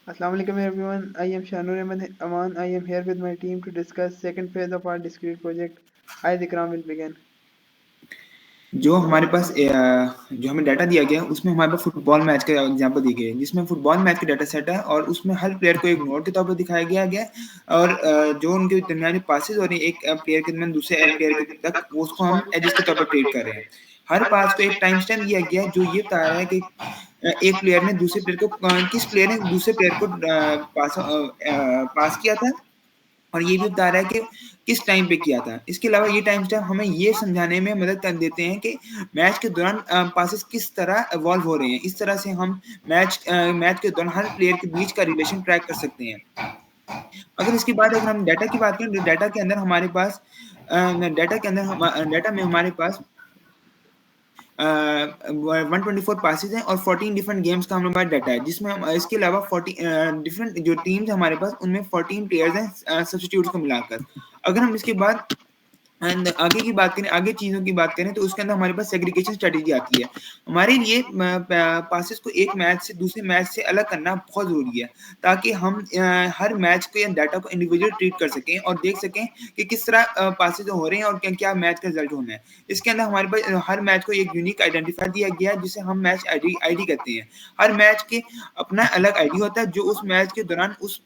Assalamu alaikum everyone. I am Shanur Ahmed Aman. I am here with my team to discuss second phase of our discrete project. I Ikram will begin. जो हमारे पास जो हमें data दिया गया है उसमें हमारे पास फुटबॉल मैच का एग्जांपल दी गई है जिसमें फुटबॉल मैच का डाटा सेट है और उसमें हर प्लेयर को एक नोट के तौर पर दिखाया गया है और जो उनके दरमियान जो पासेस हो रही है एक प्लेयर के दरमियान दूसरे प्लेयर के तक वो उसको हम एजेस के तौर पर ट्रीट कर रहे हैं। हर पास को एक टाइम स्टैम्प दिया गया है जो ये बता रहा है कि एक प्लेयर ने दूसरे प्लेयर को किस प्लेयर ने दूसरे प्लेयर को पास किया था और ये भी बता रहा है कि किस टाइम पे किया था। इसके अलावा ये टाइम स्टैम्प हमें ये समझाने में मदद कर देते हैं कि मैच के दौरान पासेस किस तरह इवॉल्व हो रहे हैं। इस तरह से हम मैच के दौरान हर प्लेयर के बीच का रिलेशन ट्रैक कर सकते हैं। अगर हम डाटा की बात करें तो डाटा में हमारे पास 124 पासेस हैं और 14 डिफरेंट गेम्स का हमारे पास डाटा है जिसमें हम इसके अलावा 40 डिफरेंट जो टीम्स हमारे पास उनमें 14 प्लेयर्स हैं सब्स्टिट्यूट्स को मिलाकर। अगर हम इसके बाद एंड आगे चीजों की बात करें तो उसके अंदर हमारे पास सेग्रीगेशन स्ट्रेटेजी आती है। हमारे लिए पासेस को एक मैच से दूसरे मैच से अलग करना बहुत जरूरी है ताकि हम हर मैच को या डाटा को इंडिविजुअल ट्रीट कर सकें और देख सकें कि किस तरह पासेस हो रहे हैं और क्या क्या मैच का रिजल्ट होना है। इसके अंदर हमारे पास हर मैच को एक यूनिक आइडेंटिफायर दिया गया है जिसे हम मैच आईडी कहते हैं। हर मैच के अपना अलग आईडी होता है जो उस मैच के दौरान उस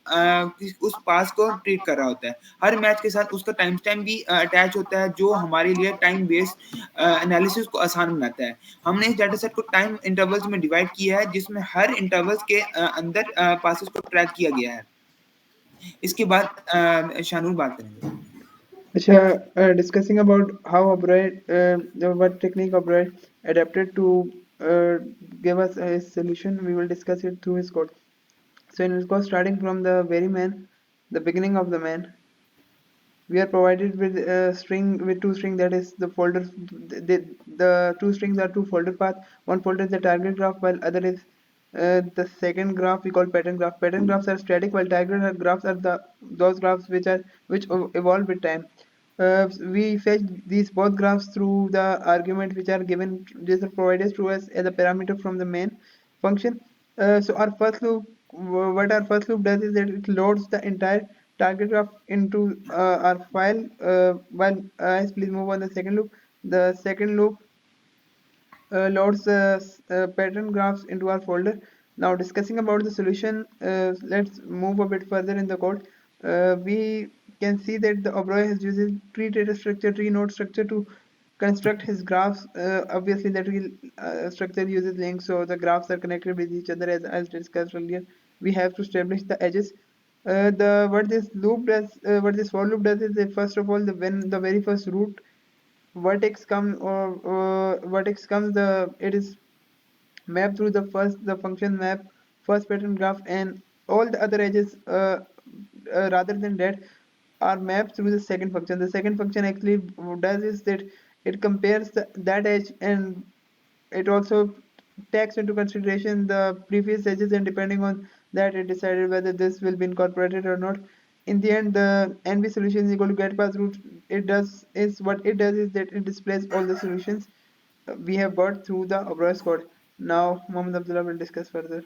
पास को ट्रीट कर रहा होता है। हर मैच के साथ उसका टाइम स्टैम्प भी अटैच होता है जो हमारे लिए टाइम बेस्ड एनालिसिस को आसान बनाता है। हमने इस डाटा सेट को टाइम इंटरवल्स में डिवाइड किया है जिसमें हर इंटरवल्स के अंदर पासेस को ट्रैक किया गया है। इसके बाद शानूर बात करेंगे। Discussing about how what technique Oberoi adapted to give us his solution, we will discuss it through his code. So in his code, starting from the very man, the beginning of the man, we are provided with a string with two string, that is the folder. The two strings are two folder path. One folder is the target graph while other is the second graph we call pattern graph. Pattern graphs are static while target graphs are those graphs which evolve with time. We fetch these both graphs through the argument which are given. These are provided to us as a parameter from the main function. So our first loop, what our first loop does is that it loads the entire target graph into our file. While please move on the second loop. The second loop loads pattern graphs into our folder. Now discussing about the solution, let's move a bit further in the code. We can see that the Oberoi has uses tree data structure, tree node structure to construct his graphs. Obviously that tree structure uses links, so the graphs are connected with each other as discussed earlier. We have to establish the edges. The what this for loop does is that first of all, when the very first root vertex comes, the it is mapped through the function map first pattern graph, and all the other edges rather than that are mapped through the second function. The second function actually does is that it compares that edge, and it also takes into consideration the previous edges, and depending on that it decided whether this will be incorporated or not. In the end, the NB solution is equal to get path root. It does is that it displays all the solutions we have got through the Oberoi code. Now Mohammed Abdullah will discuss further.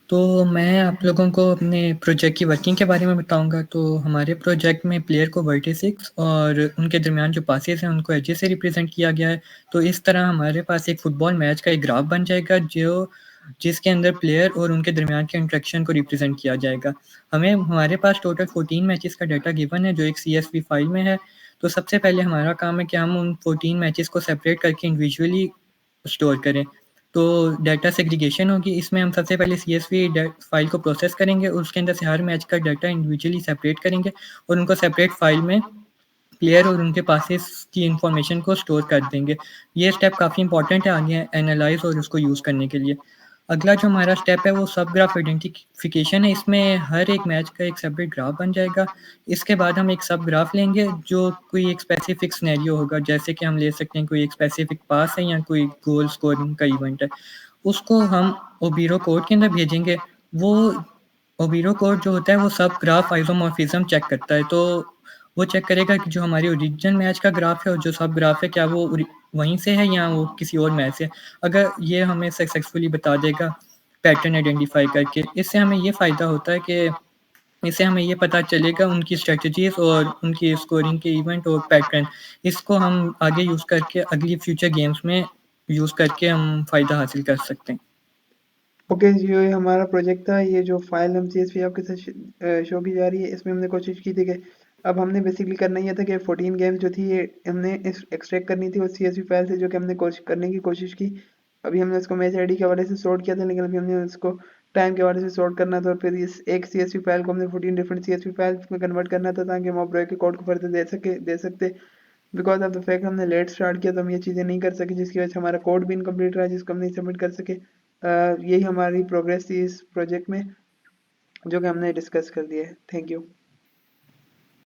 तो मैं आप लोगों को अपने project की working के बारे में बताऊंगा। तो हमारे प्रोजेक्ट में प्लेयर को वर्टिसेस और उनके दरमियान जो पासेस हैं उनको एजेस से रिप्रेजेंट किया गया है। तो इस तरह हमारे पास एक फुटबॉल मैच का एक ग्राफ बन जाएगा जिसके अंदर प्लेयर और उनके दरमियान के इंटरेक्शन को रिप्रेजेंट किया जाएगा। हमारे पास टोटल 14 मैचेस का डाटा गिवन है जो एक CSV फाइल में है। तो सबसे पहले हमारा काम है कि हम उन 14 मैचेस को सेपरेट करके इंडिविजुअली स्टोर करें। तो डाटा सेग्रीगेशन होगी। इसमें हम सबसे पहले CSV फाइल को प्रोसेस करेंगे और उसके अंदर से हर मैच का डाटा इंडिविजुअली सेपरेट करेंगे और उनको सेपरेट फाइल में प्लेयर और उनके पासेस की इंफॉर्मेशन को स्टोर कर देंगे। ये स्टेप काफ़ी इंपॉर्टेंट है आगे एनालाइज और उसको यूज़ करने के लिए। अगला जो हमारा स्टेप है वो सब ग्राफ आइडेंटिफिकेशन है। इसमें हर एक मैच का एक सेपरेट ग्राफ बन जाएगा। इसके बाद हम एक सब ग्राफ लेंगे जो कोई एक स्पेसिफिक सिनेरियो होगा, जैसे कि हम ले सकते हैं कोई एक स्पेसिफिक पास है या कोई गोल स्कोरिंग का इवेंट है। उसको हम ओबीरो कोड के अंदर भेजेंगे। वो ओबीरो कोड जो होता है वो सब ग्राफ आइसोमॉर्फिज्म चेक करता है। तो वो चेक करेगा कि जो हमारी ओरिजिनल मैच का ग्राफ है और जो सब ग्राफ है क्या वो वहीं से है या वो किसी और मैच से। अगर ये हमें सक्सेसफुली बता देगा पैटर्न आइडेंटिफाई करके। इससे हमें ये फ़ायदा होता है कि इससे हमें ये पता चलेगा उनकी स्ट्रैटेजीज़ और उनकी स्कोरिंग के इवेंट और पैटर्न, इसको हम आगे यूज़ करके अगली फ्यूचर गेम्स में यूज़ करके हम फ़ायदा हासिल कर सकते हैं। ओके, ये हमारा प्रोजेक्ट था। ये जो फाइल हम CSV आपके साथ शो की जा रही है, इसमें हमने कोशिश की थी कि अब हमने बेसिकली करना ये था कि 14 गेम्स जो थी ये हमने एक्सट्रैक्ट करनी थी उस CSV फाइल से, जो कि हमने कोशिश करने की कोशिश की। अभी हमने उसको मैच आईडी के हवाले से सॉर्ट किया था, लेकिन अभी हमने उसको टाइम के हवाले से सॉर्ट करना था, और फिर इस एक CSV फाइल को हमने 14 डिफरेंट CSV फाइल्स में कन्वर्ट करना था, ताकि हम ऑब्रॉय के कोड को फर्दर दे सकते। बिकॉज ऑफ द फैक्ट हमने लेट स्टार्ट किया, तो हम ये चीज़ें नहीं कर सके, जिसकी वजह से हमारा कोड भी इनकम्प्लीट रहा, जिसको हम नहीं सबमिट कर सके। यही हमारी प्रोग्रेस थी इस प्रोजेक्ट में, जो कि हमने डिस्कस कर दिया है। Thank you.